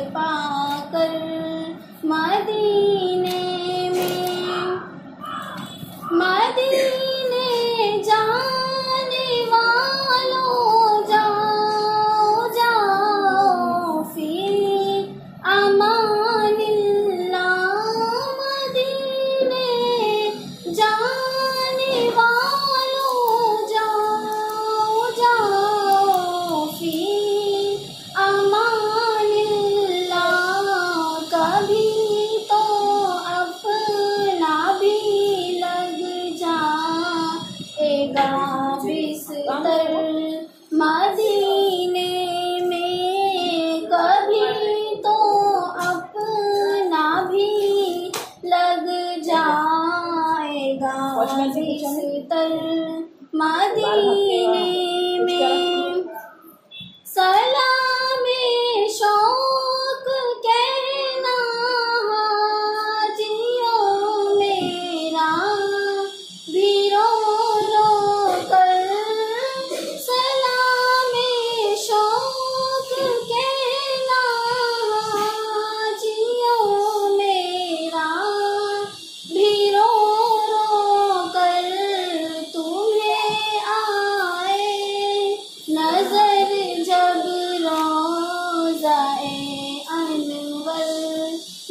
पाकर मदीने में, मदीने जाने वालों जाओ जाओ फिर अमानिल्लाह, मदीने जाने वालों जाओ जाओ फिर अमानिल्लाह। कभी तो अपना भी लग जाएगा बिस्तर मदीने में, कभी तो अपना भी लग जाएगा बिस्तर मदीने में। सलामे शौक कहना हाजियों मेरा भी रो रो कर, सलामे शौक कहना हाजियों मेरा भी रो रो कर। तुम्हें आए नजर जब रोज़ाए अनवर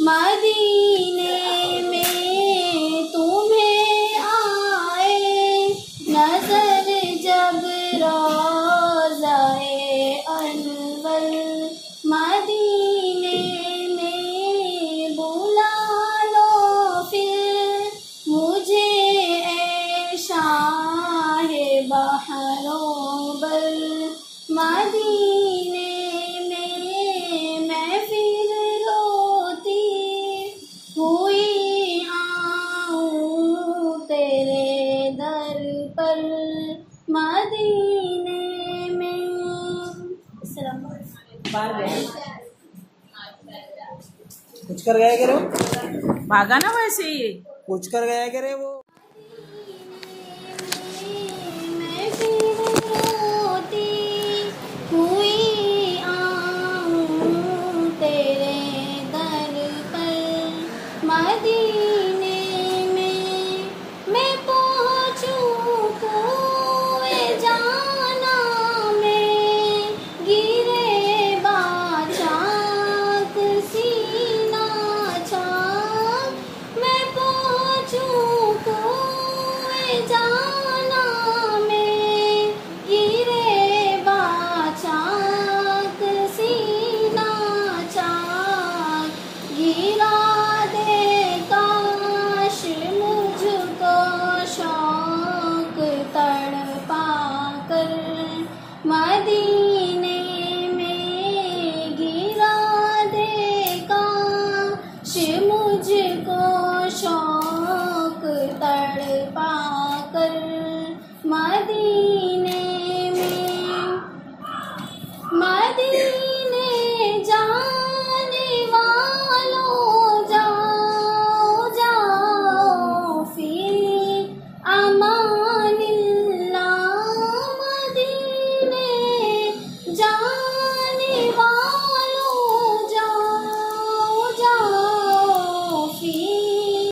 मदीने में, तुम्हें आए नजर जब रोज़ाए अनवर मदीने में। बुला लो फिर मुझे ए शाहे बहरों बर मदीने में, मैं फिर रोती हुई आऊं तेरे दर पर मदीने में। कुछ कर गया करे वो, भागा ना वैसे ही कुछ कर गया करे वो।